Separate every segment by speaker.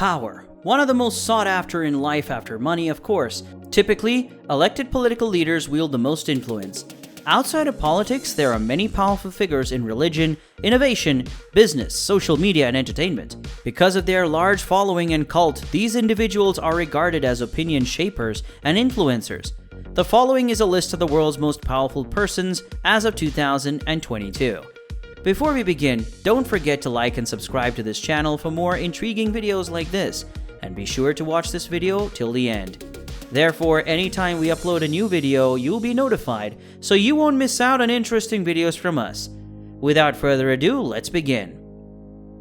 Speaker 1: Power. One of the most sought after in life after money, of course. Typically, elected political leaders wield the most influence. Outside of politics, there are many powerful figures in religion, innovation, business, social media, and entertainment. Because of their large following and cult, these individuals are regarded as opinion shapers and influencers. The following is a list of the world's most powerful persons as of 2022. Before we begin, don't forget to like and subscribe to this channel for more intriguing videos like this, and be sure to watch this video till the end. Therefore, anytime we upload a new video, you'll be notified, so you won't miss out on interesting videos from us. Without further ado, let's begin.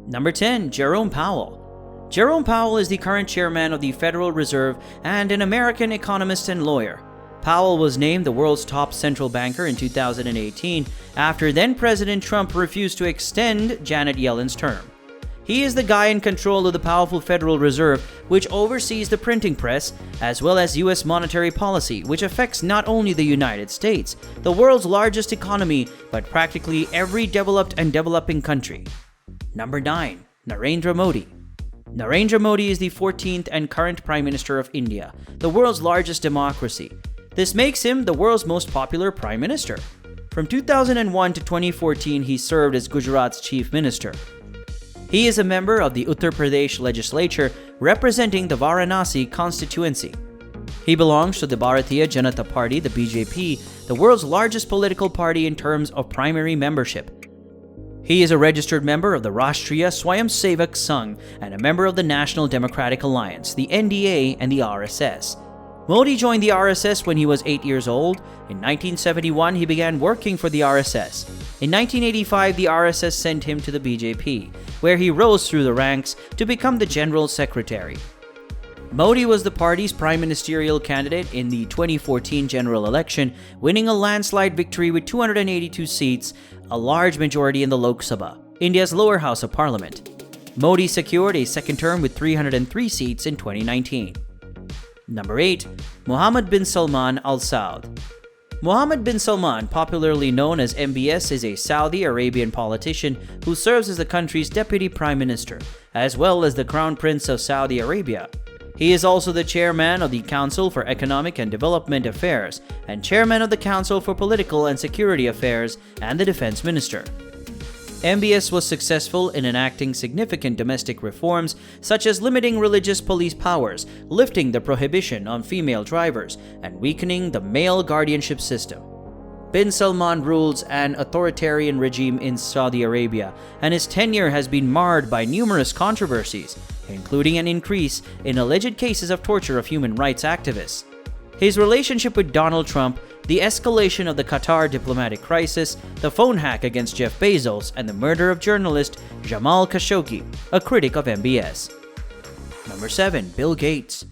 Speaker 1: Number 10. Jerome Powell. Jerome Powell is the current chairman of the Federal Reserve and an American economist and lawyer. Powell was named the world's top central banker in 2018 after then-President Trump refused to extend Janet Yellen's term. He is the guy in control of the powerful Federal Reserve, which oversees the printing press, as well as U.S. monetary policy, which affects not only the United States, the world's largest economy, but practically every developed and developing country. Number 9. Narendra Modi. Narendra Modi is the 14th and current Prime Minister of India, the world's largest democracy. This makes him the world's most popular Prime Minister. From 2001 to 2014, he served as Gujarat's Chief Minister. He is a member of the Uttar Pradesh legislature representing the Varanasi constituency. He belongs to the Bharatiya Janata Party, the BJP, the world's largest political party in terms of primary membership. He is a registered member of the Rashtriya Swayamsevak Sangh and a member of the National Democratic Alliance, the NDA, and the RSS. Modi joined the RSS when he was 8 years old. In 1971, he began working for the RSS. In 1985, the RSS sent him to the BJP, where he rose through the ranks to become the General Secretary. Modi was the party's prime ministerial candidate in the 2014 general election, winning a landslide victory with 282 seats, a large majority in the Lok Sabha, India's lower house of parliament. Modi secured a second term with 303 seats in 2019. Number 8. Mohammed bin Salman Al Saud. Mohammed bin Salman, popularly known as MBS, is a Saudi Arabian politician who serves as the country's deputy prime minister, as well as the Crown Prince of Saudi Arabia. He is also the chairman of the Council for Economic and Development Affairs and chairman of the Council for Political and Security Affairs and the defense minister. MBS was successful in enacting significant domestic reforms such as limiting religious police powers, lifting the prohibition on female drivers, and weakening the male guardianship system. Bin Salman rules an authoritarian regime in Saudi Arabia, and his tenure has been marred by numerous controversies, including an increase in alleged cases of torture of human rights activists. His relationship with Donald Trump, the escalation of the Qatar diplomatic crisis, the phone hack against Jeff Bezos, and the murder of journalist Jamal Khashoggi, a critic of MBS. Number 7. Bill Gates.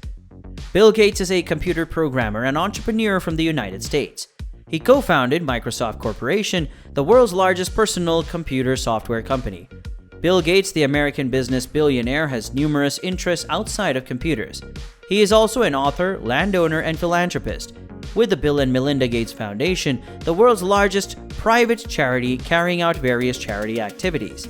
Speaker 1: Bill Gates is a computer programmer and entrepreneur from the United States. He co-founded Microsoft Corporation, the world's largest personal computer software company. Bill Gates, the American business billionaire, has numerous interests outside of computers. He is also an author, landowner, and philanthropist, with the Bill and Melinda Gates Foundation, the world's largest private charity carrying out various charity activities.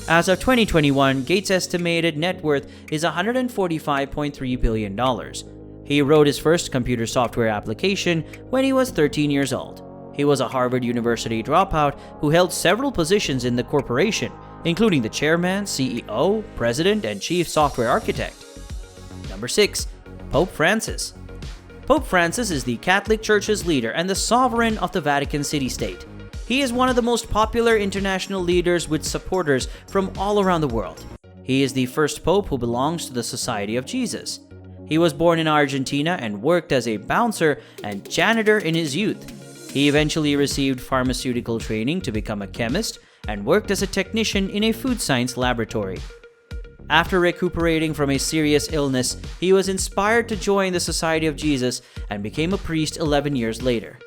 Speaker 1: As of 2021, Gates' estimated net worth is $145.3 billion. He wrote his first computer software application when he was 13 years old. He was a Harvard University dropout who held several positions in the corporation, including the chairman, CEO, president, and chief software architect. Number 6. Pope Francis. Pope Francis is the Catholic Church's leader and the sovereign of the Vatican City-State. He is one of the most popular international leaders with supporters from all around the world. He is the first pope who belongs to the Society of Jesus. He was born in Argentina and worked as a bouncer and janitor in his youth. He eventually received pharmaceutical training to become a chemist and worked as a technician in a food science laboratory. After recuperating from a serious illness, he was inspired to join the Society of Jesus and became a priest 11 years later.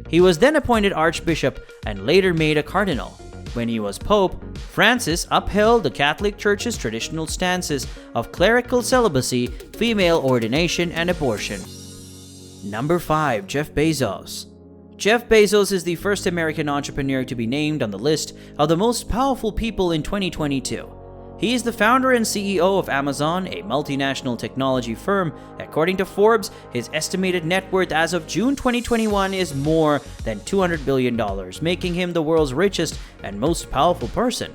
Speaker 1: He was then appointed archbishop and later made a cardinal. When he was pope, Francis upheld the Catholic Church's traditional stances of clerical celibacy, female ordination, and abortion. Number 5. Jeff Bezos. Jeff Bezos is the first American entrepreneur to be named on the list of the most powerful people in 2022. He is the founder and CEO of Amazon, a multinational technology firm. According to Forbes, his estimated net worth as of June 2021 is more than $200 billion, making him the world's richest and most powerful person.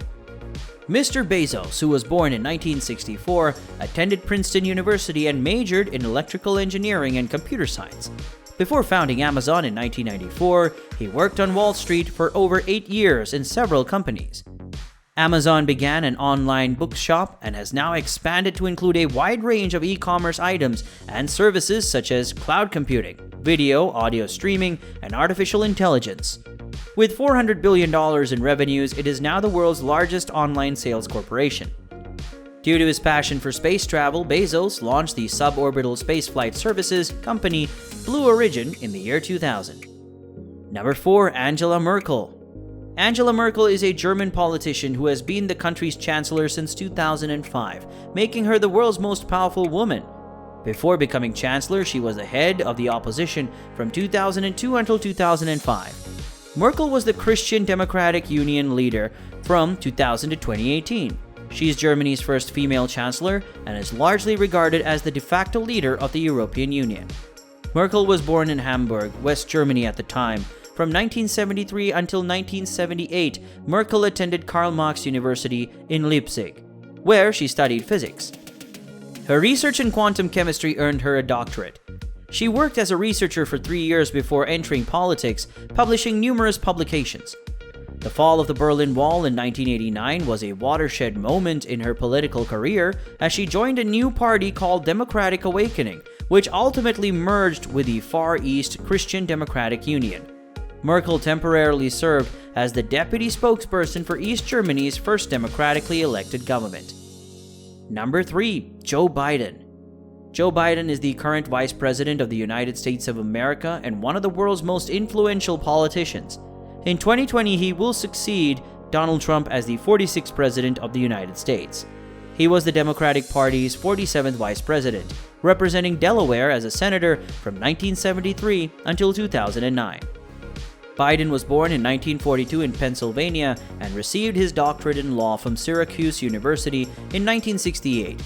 Speaker 1: Mr. Bezos, who was born in 1964, attended Princeton University and majored in electrical engineering and computer science. Before founding Amazon in 1994, he worked on Wall Street for over 8 years in several companies. Amazon began an online bookshop and has now expanded to include a wide range of e-commerce items and services such as cloud computing, video, audio streaming, and artificial intelligence. With $400 billion in revenues, it is now the world's largest online sales corporation. Due to his passion for space travel, Bezos launched the suborbital spaceflight services company Blue Origin in the year 2000. Number 4. Angela Merkel. Angela Merkel is a German politician who has been the country's chancellor since 2005, making her the world's most powerful woman. Before becoming chancellor, she was the head of the opposition from 2002 until 2005. Merkel was the Christian Democratic Union leader from 2000 to 2018. She is Germany's first female chancellor and is largely regarded as the de facto leader of the European Union. Merkel was born in Hamburg, West Germany at the time. From 1973 until 1978, Merkel attended Karl Marx University in Leipzig, where she studied physics. Her research in quantum chemistry earned her a doctorate. She worked as a researcher for 3 years before entering politics, publishing numerous publications. The fall of the Berlin Wall in 1989 was a watershed moment in her political career as she joined a new party called Democratic Awakening, which ultimately merged with the Far East Christian Democratic Union. Merkel temporarily served as the deputy spokesperson for East Germany's first democratically elected government. Number 3. Joe Biden. Joe Biden is the current Vice President of the United States of America and one of the world's most influential politicians. In 2020, he will succeed Donald Trump as the 46th President of the United States. He was the Democratic Party's 47th Vice President, representing Delaware as a senator from 1973 until 2009. Biden was born in 1942 in Pennsylvania and received his doctorate in law from Syracuse University in 1968.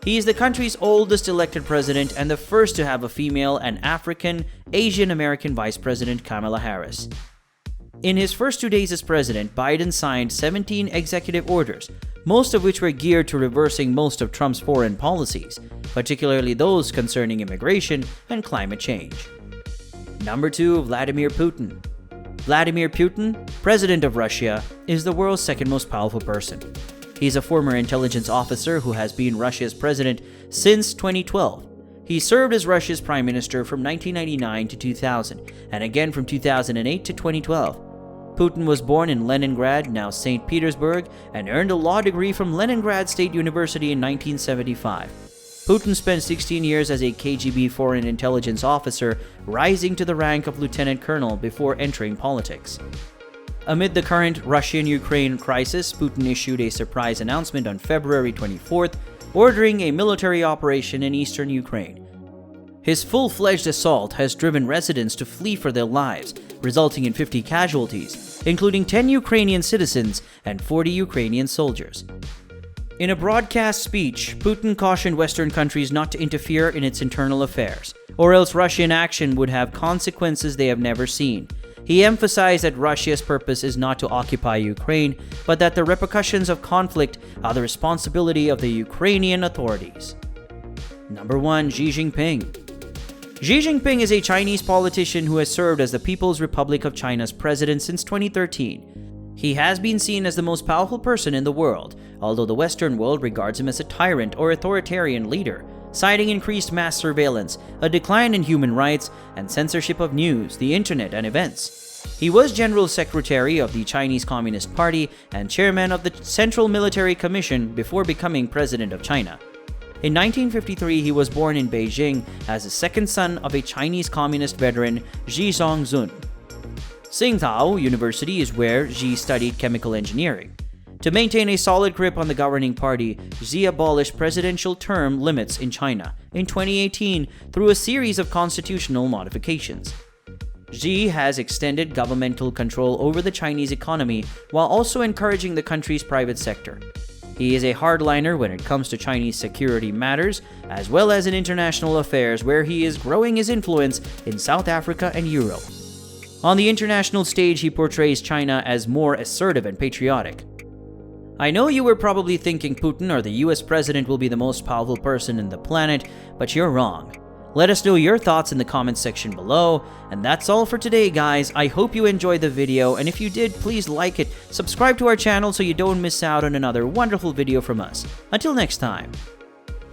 Speaker 1: He is the country's oldest elected president and the first to have a female and African Asian American Vice President, Kamala Harris. In his first 2 days as president, Biden signed 17 executive orders, most of which were geared to reversing most of Trump's foreign policies, particularly those concerning immigration and climate change. Number 2. Vladimir Putin. Vladimir Putin, president of Russia, is the world's second most powerful person. He's a former intelligence officer who has been Russia's president since 2012. He served as Russia's prime minister from 1999 to 2000, and again from 2008 to 2012. Putin was born in Leningrad, now St. Petersburg, and earned a law degree from Leningrad State University in 1975. Putin spent 16 years as a KGB foreign intelligence officer, rising to the rank of lieutenant colonel before entering politics. Amid the current Russian-Ukraine crisis, Putin issued a surprise announcement on February 24th, ordering a military operation in eastern Ukraine. His full-fledged assault has driven residents to flee for their lives, resulting in 50 casualties, including 10 Ukrainian citizens and 40 Ukrainian soldiers. In a broadcast speech, Putin cautioned Western countries not to interfere in its internal affairs, or else Russian action would have consequences they have never seen. He emphasized that Russia's purpose is not to occupy Ukraine, but that the repercussions of conflict are the responsibility of the Ukrainian authorities. Number 1. Xi Jinping. Xi Jinping is a Chinese politician who has served as the People's Republic of China's president since 2013. He has been seen as the most powerful person in the world, although the Western world regards him as a tyrant or authoritarian leader, citing increased mass surveillance, a decline in human rights, and censorship of news, the internet, and events. He was General Secretary of the Chinese Communist Party and Chairman of the Central Military Commission before becoming President of China. In 1953, he was born in Beijing as the second son of a Chinese Communist veteran, Xi Zhongzun. Tsinghua University is where Xi studied chemical engineering. To maintain a solid grip on the governing party, Xi abolished presidential term limits in China in 2018 through a series of constitutional modifications. Xi has extended governmental control over the Chinese economy while also encouraging the country's private sector. He is a hardliner when it comes to Chinese security matters, as well as in international affairs, where he is growing his influence in South Africa and Europe. On the international stage, he portrays China as more assertive and patriotic. I know you were probably thinking Putin or the US president will be the most powerful person in the planet, but you're wrong. Let us know your thoughts in the comments section below. And that's all for today, guys. I hope you enjoyed the video, and if you did, please like it, subscribe to our channel so you don't miss out on another wonderful video from us. Until next time.